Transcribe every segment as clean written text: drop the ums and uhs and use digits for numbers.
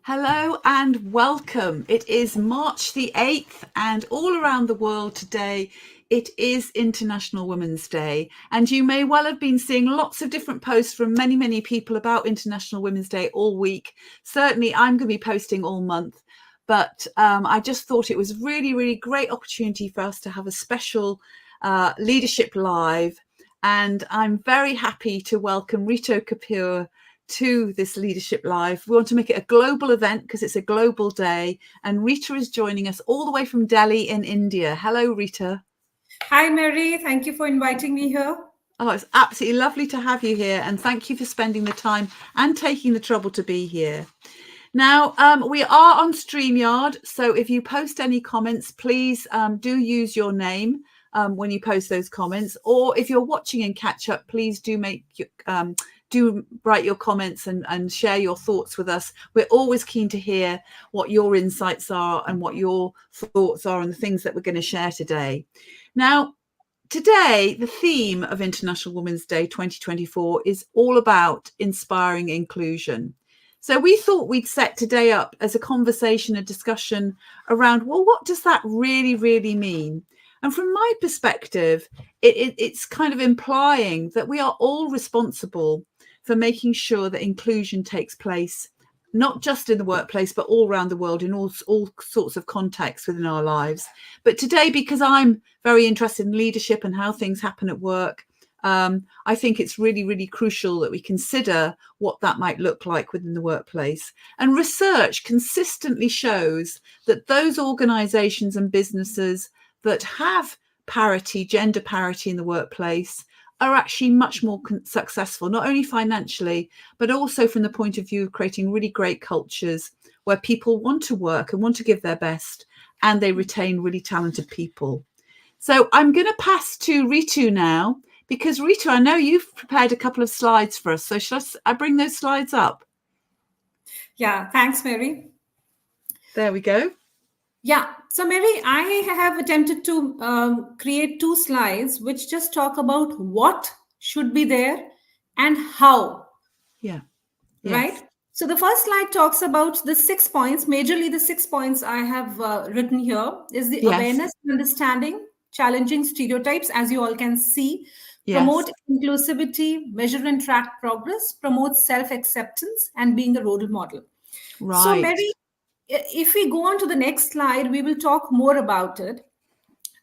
Hello and welcome. It is March the 8th and all around the world today it is International Women's Day. And you may well have been seeing lots of different posts from many people about International Women's Day all week. Certainly I'm going to be posting all month, but I just thought it was really great opportunity for us to have a special Leadership Live. And I'm very happy to welcome Rita Kapoor to this Leadership Live. We want to make it a global event because it's a global day. And Rita is joining us all the way from Delhi in India. Hello, Rita. Hi, Mary. Thank you for inviting me here. Oh, it's absolutely lovely to have you here. And thank you for spending the time and taking the trouble to be here. Now, we are on StreamYard. So if you post any comments, please do use your name when you post those comments. Or if you're watching in catch up, please do write your comments and share your thoughts with us. We're always keen to hear what your insights are and what your thoughts are on the things that we're going to share today. Now, today, the theme of International Women's Day 2024 is all about inspiring inclusion. So we thought we'd set today up as a conversation, a discussion around, well, what does that really mean? And from my perspective, it's kind of implying that we are all responsible for making sure that inclusion takes place, not just in the workplace, but all around the world in all sorts of contexts within our lives. But today, because I'm very interested in leadership and how things happen at work, I think it's really crucial that we consider what that might look like within the workplace. And research consistently shows that those organizations and businesses that have parity, gender parity in the workplace are actually much more successful, not only financially, but also from the point of view of creating really great cultures where people want to work and want to give their best and they retain really talented people. So I'm going to pass to Ritu now, because Ritu, I know you've prepared a couple of slides for us. So shall I bring those slides up? Yeah, thanks, Mary. There we go. Yeah, so Mary, I have attempted to create two slides which just talk about what should be there and how. Yeah. Right? Yes. So the first slide talks about the 6 points. Majorly, the 6 points I have written here is the awareness, understanding, challenging stereotypes, as you all can see, promote inclusivity, measure and track progress, promote self-acceptance, and being a role model. Right. So Mary, if we go on to the next slide, we will talk more about it.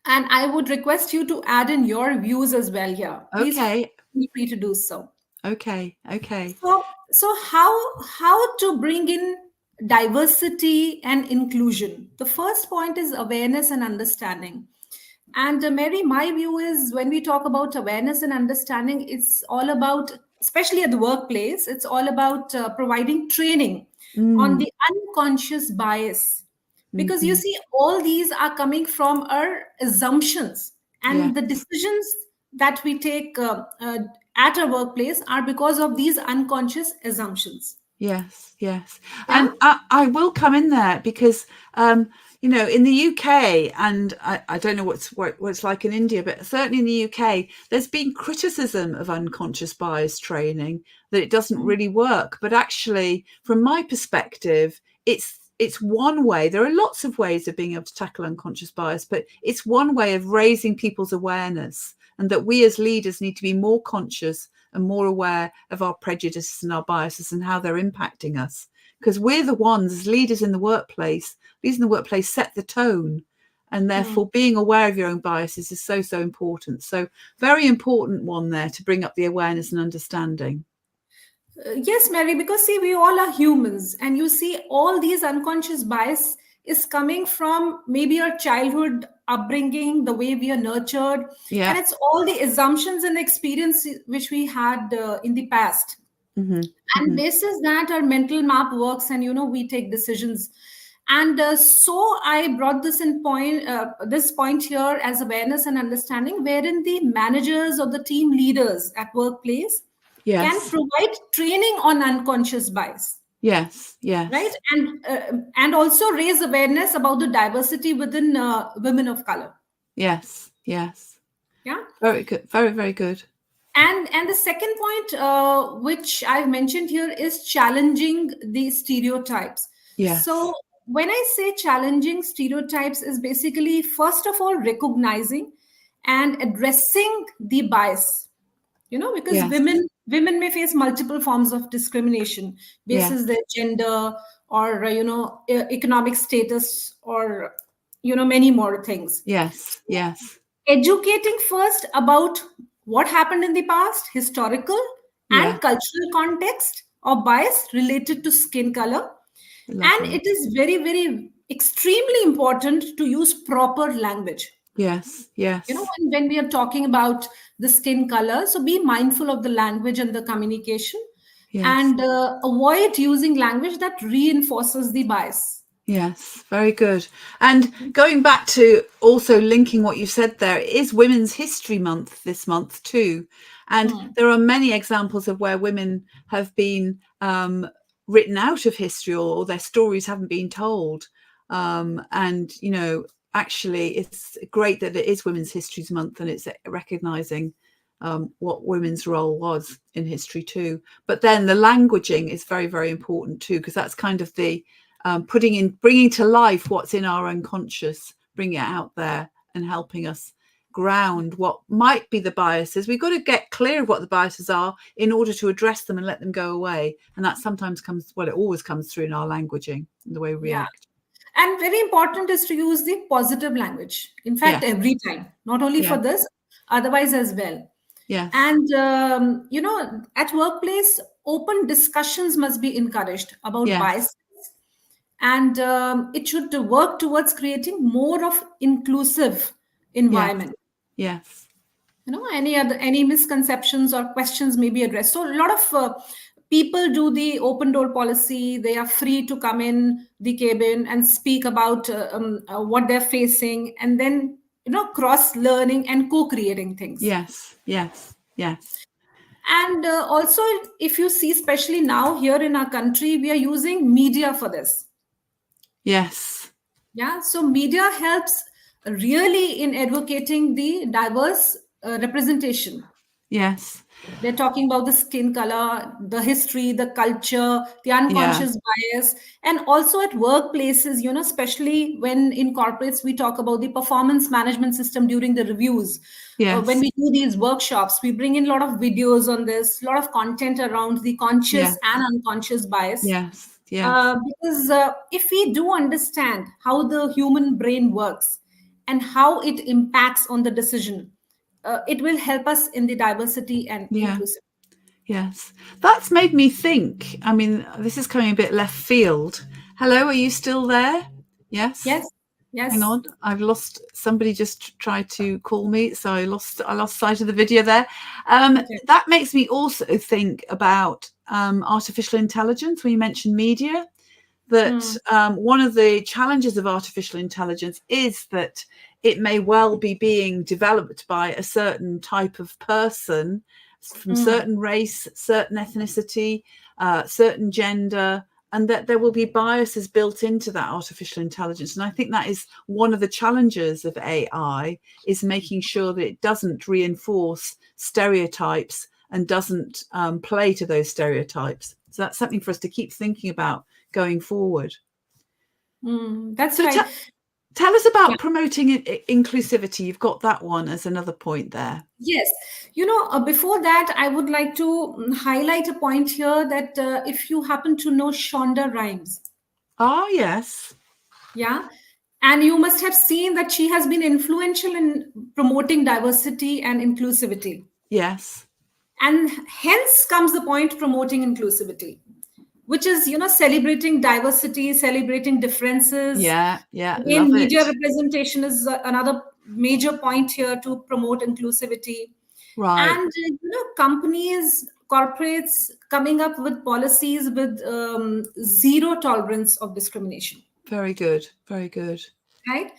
And I would request you to add in your views as well here. Please feel free to do so. Okay. So how to bring in diversity and inclusion? The first point is awareness and understanding. And Mary, my view is when we talk about awareness and understanding, it's all about, especially at the workplace, it's all about providing training on the unconscious bias. Because you see, all these are coming from our assumptions, and the decisions that we take at our workplace are because of these unconscious assumptions. Yes. Yeah? And I will come in there because, in the UK, and I don't know what it's like in India, but certainly in the UK, there's been criticism of unconscious bias training, that it doesn't really work. But actually, from my perspective, it's one way. There are lots of ways of being able to tackle unconscious bias, but it's one way of raising people's awareness, and that we as leaders need to be more conscious and more aware of our prejudices and our biases and how they're impacting us. Because we're the ones, as leaders in the workplace, set the tone. And therefore being aware of your own biases is so important. So very important one there to bring up the awareness and understanding. Yes, Mary, because see, we all are humans, and you see, all these unconscious bias is coming from maybe our childhood upbringing, the way we are nurtured, and it's all the assumptions and experience which we had in the past. And basis that our mental map works, and we take decisions. And so I brought this point here as awareness and understanding, wherein the managers or the team leaders at workplace can provide training on unconscious bias. Yes. Right. And also raise awareness about the diversity within women of color. Yes. Yeah. Very good. Very good. And the second point, which I've mentioned here, is challenging the stereotypes. So when I say challenging stereotypes is basically, first of all, recognizing and addressing the bias, because Yes. women may face multiple forms of discrimination basis Yes. their gender, or economic status, or many more things. Yes. Yes. Educating first about what happened in the past, historical Yeah. and cultural context of bias related to skin color. And Lovely. it is very, very extremely important to use proper language. Yes. Yes. When we are talking about the skin color, so be mindful of the language and the communication, Yes. and avoid using language that reinforces the bias. Yes, very good. And going back to also linking what you said there, it is Women's History Month this month too. And there are many examples of where women have been written out of history, or their stories haven't been told. And, actually it's great that it is Women's History Month, and it's recognizing what women's role was in history too. But then the languaging is very, very important too, because that's kind of the bringing to life what's in our unconscious, bringing it out there and helping us ground what might be the biases. We've got to get clear of what the biases are in order to address them and let them go away. And that sometimes comes, well, it always comes through in our languaging and the way we react. And very important is to use the positive language. In fact, every time, not only for this, otherwise as well. Yes. And, at workplace, open discussions must be encouraged about bias. And it should work towards creating more of inclusive environment. Yes. Any misconceptions or questions may be addressed. So a lot of people do the open door policy. They are free to come in the cabin and speak about what they're facing, and then cross learning and co-creating things. Yes. And also, if you see, especially now here in our country, we are using media for this. Yes. So media helps really in advocating the diverse representation. Yes. They're talking about the skin color, the history, the culture, the unconscious bias, and also at workplaces, especially when in corporates, we talk about the performance management system during the reviews. When we do these workshops, we bring in a lot of videos on this, a lot of content around the conscious and unconscious bias. Because if we do understand how the human brain works and how it impacts on the decision, it will help us in the diversity and inclusivity. Yes, that's made me think. I mean, this is coming a bit left field. Hello, are you still there? Yes. Hang on, I've lost. Somebody just tried to call me, so I lost sight of the video there. That makes me also think about artificial intelligence. When you mentioned media, that one of the challenges of artificial intelligence is that it may well be being developed by a certain type of person from certain race, certain ethnicity, certain gender, and that there will be biases built into that artificial intelligence. And I think that is one of the challenges of AI, is making sure that it doesn't reinforce stereotypes and doesn't play to those stereotypes. So that's something for us to keep thinking about going forward. That's so right. Tell us about promoting inclusivity. You've got that one as another point there. Yes. Before that, I would like to highlight a point here that if you happen to know Shonda Rhimes. Oh, yes. Yeah. And you must have seen that she has been influential in promoting diversity and inclusivity. Yes. And hence comes the point promoting inclusivity, which is, celebrating diversity, celebrating differences. Yeah. Again, media representation is another major point here to promote inclusivity. Right. And, companies, corporates coming up with policies with zero tolerance of discrimination. Very good. Very good. Right.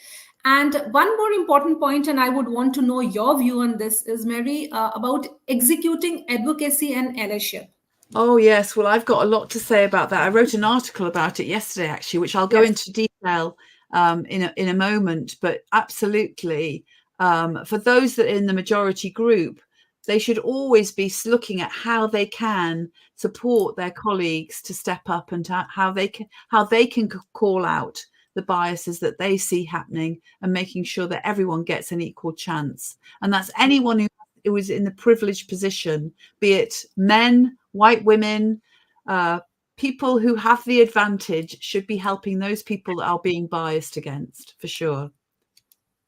And one more important point, and I would want to know your view on this, is, Mary, about executing advocacy and allyship. Oh, yes. Well, I've got a lot to say about that. I wrote an article about it yesterday, actually, which I'll go into detail in a moment. But absolutely, for those that are in the majority group, they should always be looking at how they can support their colleagues to step up, and how they can call out the biases that they see happening, and making sure that everyone gets an equal chance. And that's anyone who is in the privileged position, be it men, white women, people who have the advantage, should be helping those people that are being biased against, for sure.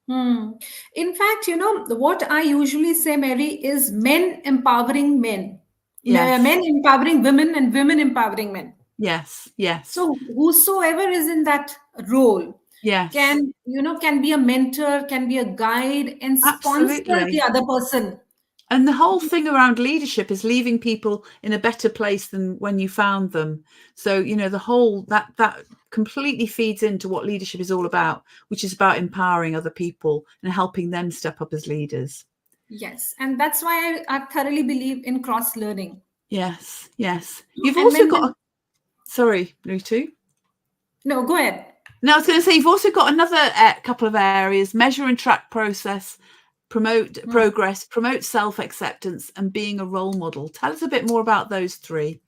In fact, what I usually say, Mary, is men empowering men. Yes. Men empowering women, and women empowering men. Yes, yes. So whosoever is in that role, yes, can be a mentor, can be a guide, and sponsor the other person. And the whole thing around leadership is leaving people in a better place than when you found them. So, the whole that completely feeds into what leadership is all about, which is about empowering other people and helping them step up as leaders. Yes. And that's why I thoroughly believe in cross-learning. Yes, yes. You've also got... Sorry, Lutu. No, go ahead. No, I was going to say, you've also got another couple of areas: measure and track process, promote progress, promote self-acceptance, and being a role model. Tell us a bit more about those three.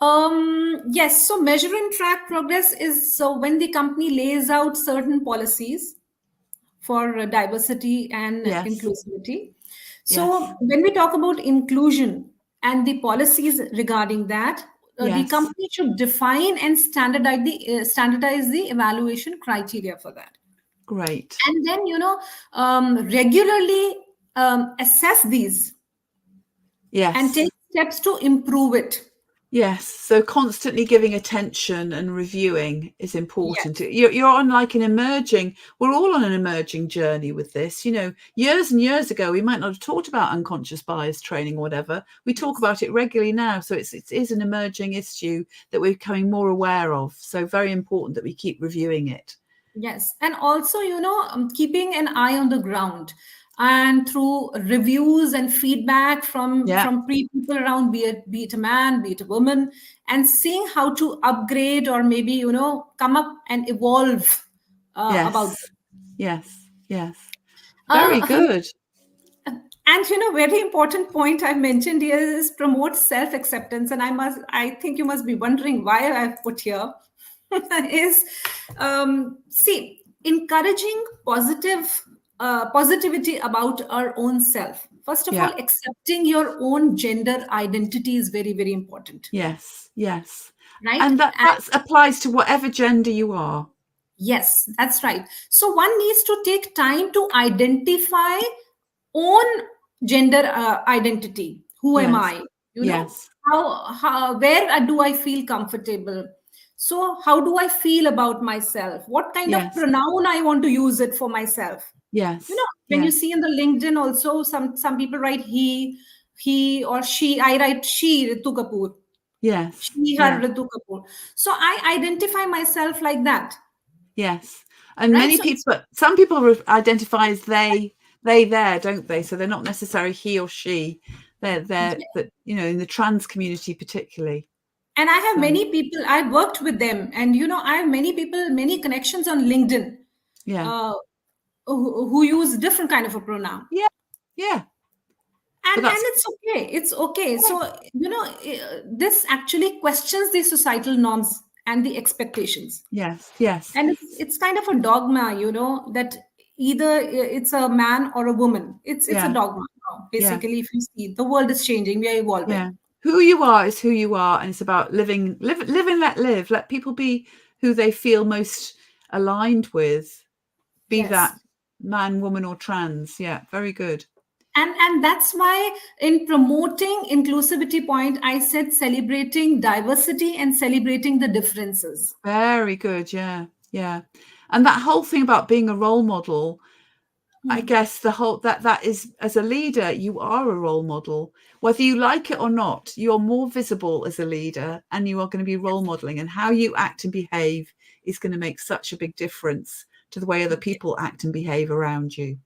Yes. So measure and track progress is when the company lays out certain policies for diversity and inclusivity. So when we talk about inclusion and the policies regarding that, the company should define and standardize the evaluation criteria for that. Great. And then, regularly assess these. Yes. And take steps to improve it. Yes. So constantly giving attention and reviewing is important. Yes. You're on we're all on an emerging journey with this. Years and years ago, we might not have talked about unconscious bias training or whatever. We talk about it regularly now. So it is an emerging issue that we're becoming more aware of. So very important that we keep reviewing it. Yes. And also, keeping an eye on the ground, and through reviews and feedback from people around, be it a man, be it a woman, and seeing how to upgrade or maybe, come up and evolve about it. Yes. Very good. And very important point I mentioned here is promote self-acceptance. And I think you must be wondering why I've put here is encouraging positivity about our own self. First of all, accepting your own gender identity is very, very important. Yes. Right. And that applies to whatever gender you are. Yes, that's right. So one needs to take time to identify own gender identity. Who am I? How where do I feel comfortable? So how do I feel about myself? What kind of pronoun I want to use it for myself? Yes. When you see in the LinkedIn also, some people write he or she. I write she, Ritu Kapoor. Yes. She, her, Ritu Kapoor. So I identify myself like that. Yes. And some people identify as they, there, don't they? So they're not necessarily he or she. They're in the trans community particularly. And I have many people, I've worked with them, and I have many people, many connections on LinkedIn. Who use different kind of a pronoun. And it's okay. So this actually questions the societal norms and the expectations. Yes. And it's kind of a dogma, that either it's a man or a woman. It's a dogma now. Basically, if you see, the world is changing, we are evolving. Who you are is who you are, and it's about live and let live. Let people be who they feel most aligned with, be that man, woman, or trans. Very good. And that's why in promoting inclusivity point, I said celebrating diversity and celebrating the differences. Very good. Yeah. And that whole thing about being a role model, I guess the whole that is, as a leader, you are a role model. Whether you like it or not, you're more visible as a leader, and you are going to be role modeling, and how you act and behave is going to make such a big difference to the way other people act and behave around you.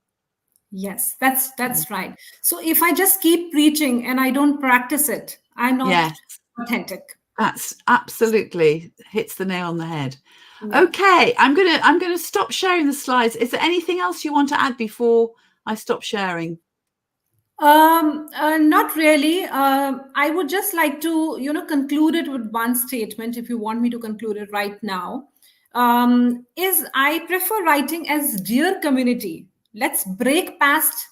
Yes, that's right. So if I just keep preaching and I don't practice it, I'm not authentic. That's absolutely hits the nail on the head. Okay, I'm gonna stop sharing the slides. Is there anything else you want to add before I stop sharing? No, Not really. I would just like to, conclude it with one statement, if you want me to conclude it right now. Is I prefer writing as dear community. Let's break past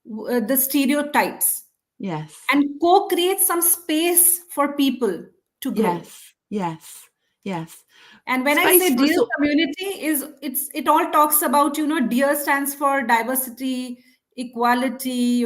the stereotypes Yes. and co-create some space for people to grow. Yes. And when I Space say for dear community, it all talks about, dear stands for diversity, equality,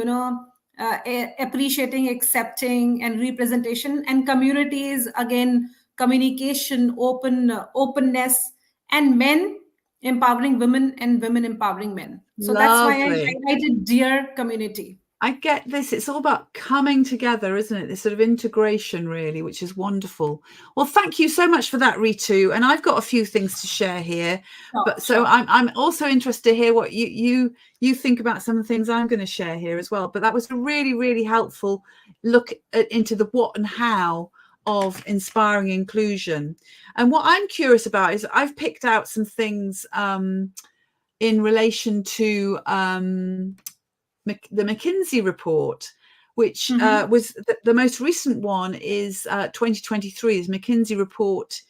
appreciating, accepting, and representation. And community is again communication, openness, and men empowering women and women empowering men. So that's why I Lovely. highlighted dear community. I get this. It's all about coming together, isn't it? This sort of integration, really, which is wonderful. Well, thank you so much for that, Ritu. And I've got a few things to share here. But so I'm also interested to hear what you think about some of the things I'm going to share here as well. But that was a really, really helpful look into the what and how of inspiring inclusion. And what I'm curious about is I've picked out some things in relation to the McKinsey report, which was the most recent one is 2023, is McKinsey report,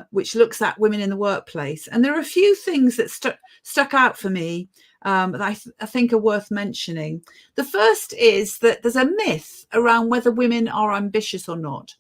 which looks at women in the workplace. And there are a few things that stuck out for me that I think are worth mentioning. The first is that there's a myth around whether women are ambitious or not.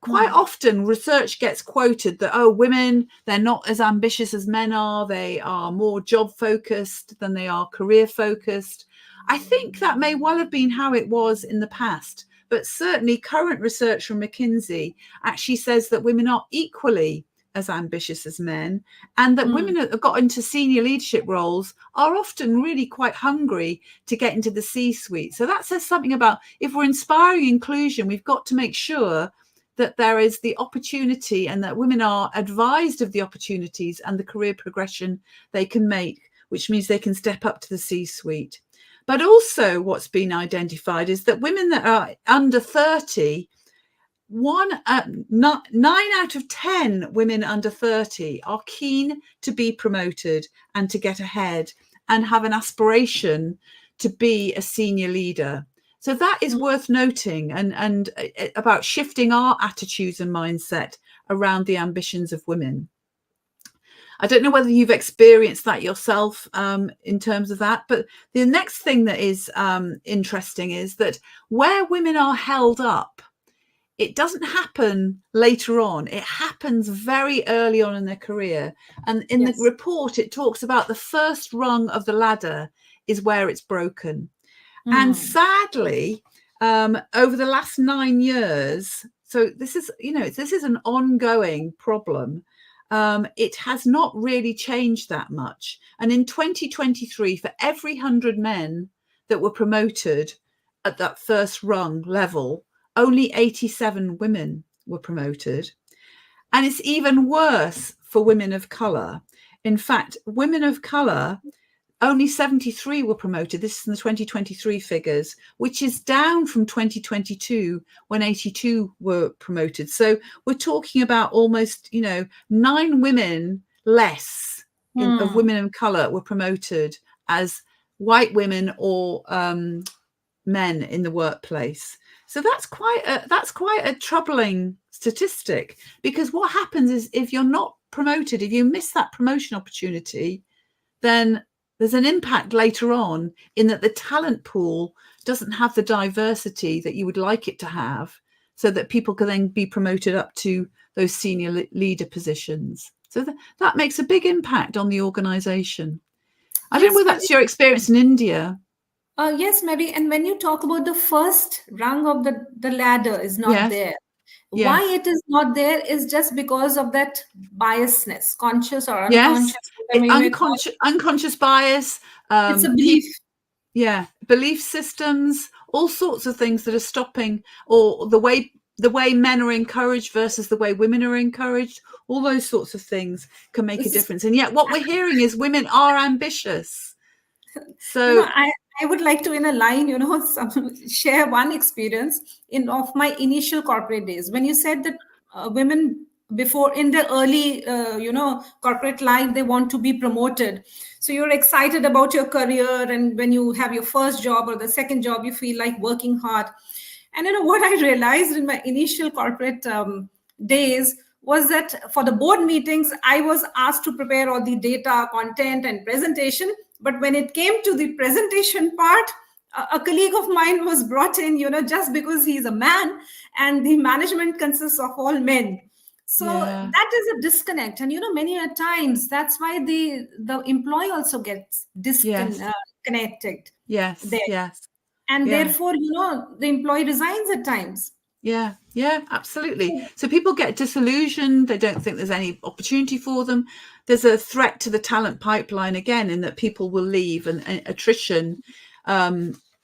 Quite often research gets quoted that, women, they're not as ambitious as men are. They are more job focused than they are career focused. I think that may well have been how it was in the past, but certainly current research from McKinsey actually says that women are equally as ambitious as men, and that women that have got into senior leadership roles are often really quite hungry to get into the C-suite. So that says something about, if we're inspiring inclusion, we've got to make sure that there is the opportunity and that women are advised of the opportunities and the career progression they can make, which means they can step up to the C-suite. But also what's been identified is that women that are under 30, 9 out of 10 women under 30 are keen to be promoted and to get ahead and have an aspiration to be a senior leader. So that is worth noting, and about shifting our attitudes and mindset around the ambitions of women. I don't know whether you've experienced that yourself in terms of that, but the next thing that is interesting is that where women are held up, it doesn't happen later on. It happens very early on in their career. And in the report, it talks about the first rung of the ladder is where it's broken. And sadly, over the last 9 years, so this is an ongoing problem. It has not really changed that much. And in 2023, for every 100 men that were promoted at that first rung level, only 87 women were promoted. And it's even worse for women of colour. In fact, women of colour, only 73 were promoted. This is in the 2023 figures, which is down from 2022 when 82 were promoted. So we're talking about almost, 9 women less of women of colour were promoted as white women or men in the workplace. So that's quite a troubling statistic, because what happens is if you're not promoted, if you miss that promotion opportunity, then there's an impact later on in that the talent pool doesn't have the diversity that you would like it to have, so that people can then be promoted up to those senior leader positions. So that makes a big impact on the organization. I don't know whether that's your experience in India. Yes, Mary. And when you talk about the first rung of the ladder is not there, why it is not there is just because of that biasness, conscious or unconscious. Unconscious bias. It's a belief. Belief systems, all sorts of things that are stopping, or the way men are encouraged versus the way women are encouraged. All those sorts of things can make a difference. And yet what we're hearing is women are ambitious. So I would like to, in a line, share one experience of my initial corporate days. When you said that women before in their early corporate life, they want to be promoted. So you're excited about your career, and when you have your first job or the second job, you feel like working hard. And what I realized in my initial corporate days was that for the board meetings, I was asked to prepare all the data, content, and presentation. But when it came to the presentation part, a colleague of mine was brought in, just because he's a man, and the management consists of all men. So that is a disconnect. And, many a times that's why the employee also gets disconnected. Yes. There. Yes. And therefore, the employee resigns at times. Yeah, absolutely. So people get disillusioned. They don't think there's any opportunity for them. There's a threat to the talent pipeline again, in that people will leave, and attrition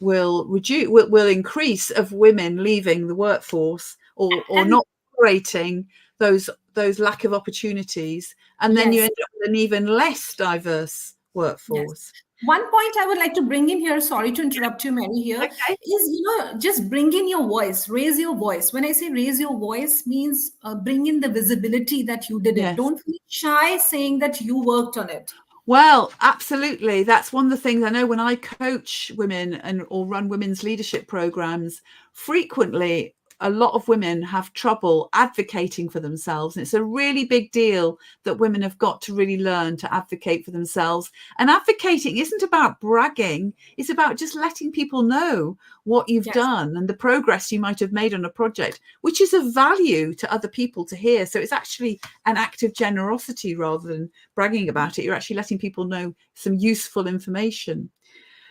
will increase of women leaving the workforce or not operating those lack of opportunities, and then you end up with an even less diverse workforce. Yes. One point I would like to bring in here, sorry to interrupt you, Mary, here, is, just bring in your voice, raise your voice. When I say raise your voice, means bring in the visibility that you did it. Don't feel shy saying that you worked on it. Well, absolutely. That's one of the things I know when I coach women or run women's leadership programs. Frequently, a lot of women have trouble advocating for themselves. And it's a really big deal that women have got to really learn to advocate for themselves. And advocating isn't about bragging. It's about just letting people know what you've done and the progress you might have made on a project, which is of value to other people to hear. So it's actually an act of generosity rather than bragging about it. You're actually letting people know some useful information.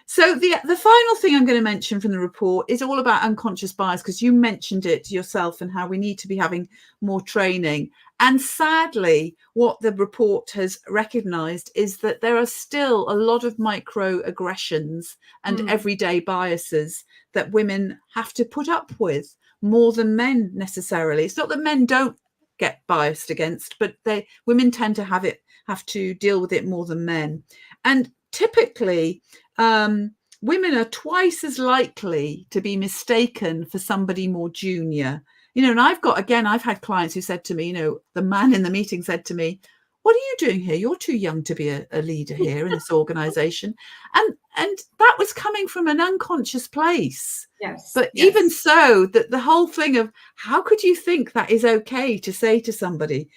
So the final thing I'm going to mention from the report is all about unconscious bias, because you mentioned it yourself and how we need to be having more training. And sadly, what the report has recognised is that there are still a lot of microaggressions and everyday biases that women have to put up with more than men necessarily. It's not that men don't get biased against, but women tend to have to deal with it more than men. And typically, women are twice as likely to be mistaken for somebody more junior. And I've had clients who said to me, the man in the meeting said to me, "What are you doing here? You're too young to be a leader here in this organization." And that was coming from an unconscious place. Yes. But even so, that the whole thing of how could you think that is okay to say to somebody,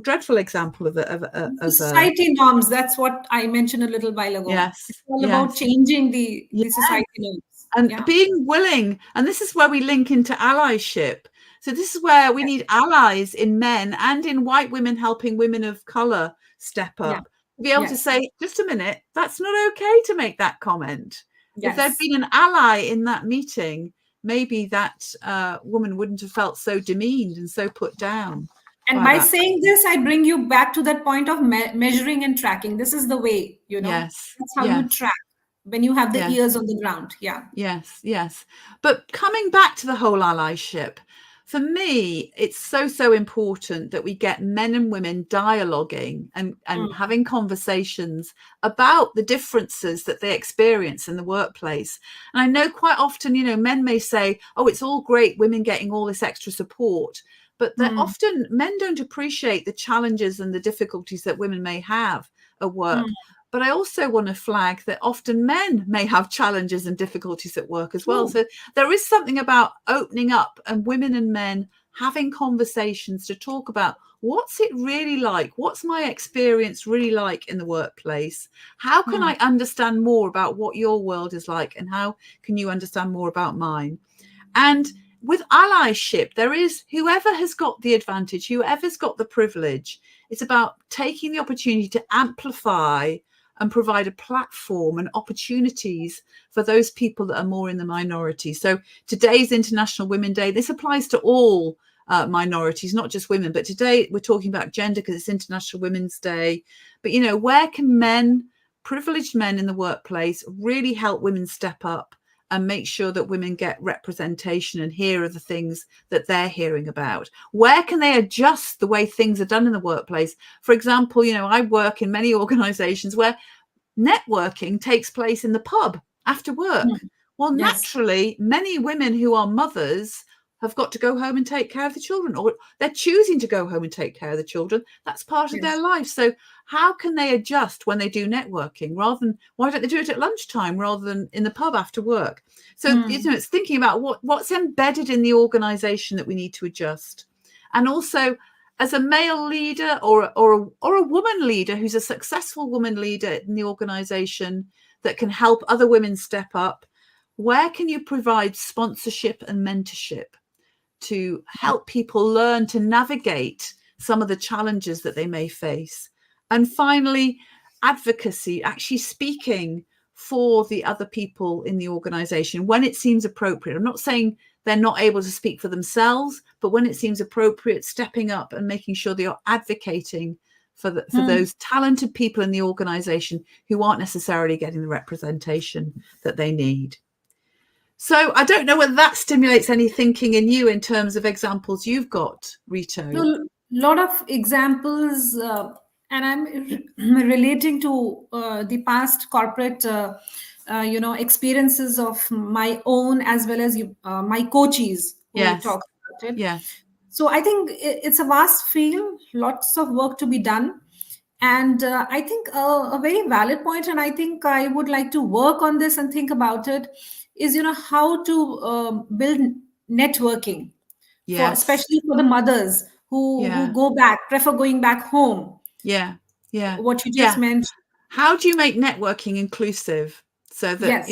dreadful example of society norms. That's what I mentioned a little while ago. Yes. It's all about changing the society norms. And being willing, and this is where we link into allyship. So this is where we need allies in men and in white women helping women of color step up. To be able to say, just a minute, that's not okay to make that comment. If there'd been an ally in that meeting, maybe that woman wouldn't have felt so demeaned and so put down. And by saying this, I bring you back to that point of measuring and tracking. This is the way, Yes. That's how you track when you have the ears on the ground. Yes. But coming back to the whole allyship, for me, it's so important that we get men and women dialoguing and having conversations about the differences that they experience in the workplace. And I know quite often, men may say, "Oh, it's all great, women getting all this extra support." But often men don't appreciate the challenges and the difficulties that women may have at work. But I also want to flag that often men may have challenges and difficulties at work as well. So there is something about opening up and women and men having conversations to talk about what's it really like? What's my experience really like in the workplace? How can I understand more about what your world is like? And how can you understand more about mine? And with allyship, there is whoever has got the advantage, whoever's got the privilege. It's about taking the opportunity to amplify and provide a platform and opportunities for those people that are more in the minority. So today's International Women's Day, this applies to all minorities, not just women. But today we're talking about gender because it's International Women's Day. But, where can privileged men in the workplace really help women step up and make sure that women get representation and hear the things that they're hearing about? Where can they adjust the way things are done in the workplace? For example, I work in many organizations where networking takes place in the pub after work. Well, naturally, many women who are mothers have got to go home and take care of the children, or they're choosing to go home and take care of the children. That's part of their life. So how can they adjust when they do networking, rather than, why don't they do it at lunchtime rather than in the pub after work? So it's thinking about what's embedded in the organization that we need to adjust. And also, as a male leader or a woman leader who's a successful woman leader in the organization that can help other women step up, where can you provide sponsorship and mentorship to help people learn to navigate some of the challenges that they may face? And finally, advocacy, actually speaking for the other people in the organization when it seems appropriate. I'm not saying they're not able to speak for themselves, but when it seems appropriate, stepping up and making sure that you're advocating for those talented people in the organization who aren't necessarily getting the representation that they need. So I don't know whether that stimulates any thinking in you in terms of examples you've got, Rito. A lot of examples, and I'm relating to the past corporate, experiences of my own, as well as my coaches who talk about it. Yeah. So I think it's a vast field, lots of work to be done. And I think a very valid point, and I think I would like to work on this and think about it, is how to build networking, especially for the mothers who prefer going back home. What you just mentioned. How do you make networking inclusive so that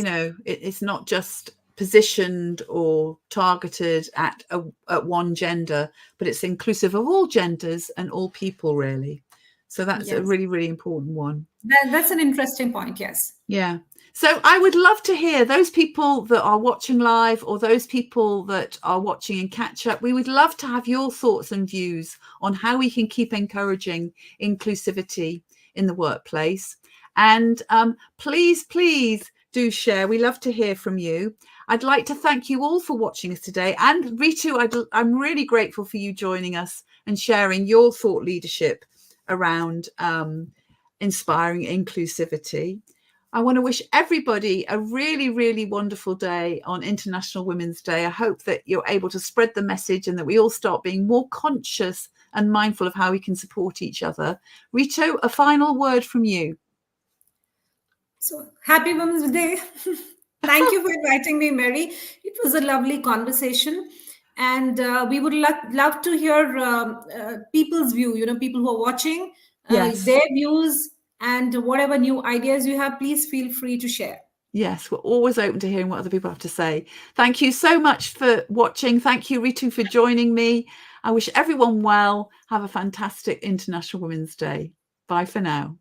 it's not just positioned or targeted at one gender, but it's inclusive of all genders and all people, really? So that's a really, really important one. That's an interesting point. Yes. Yeah. So I would love to hear those people that are watching live, or those people that are watching in catch up. We would love to have your thoughts and views on how we can keep encouraging inclusivity in the workplace. And please do share. We love to hear from you. I'd like to thank you all for watching us today. And Ritu, I'm really grateful for you joining us and sharing your thought leadership around inspiring inclusivity. I want to wish everybody a really, really wonderful day on International Women's Day. I hope that you're able to spread the message and that we all start being more conscious and mindful of how we can support each other. Rito, a final word from you. So happy Women's Day. Thank you for inviting me, Mary. It was a lovely conversation. And we would love to hear people's view, people who are watching, their views, and whatever new ideas you have, please feel free to share. Yes, we're always open to hearing what other people have to say. Thank you so much for watching. Thank you, Ritu, for joining me. I wish everyone well. Have a fantastic International Women's Day. Bye for now.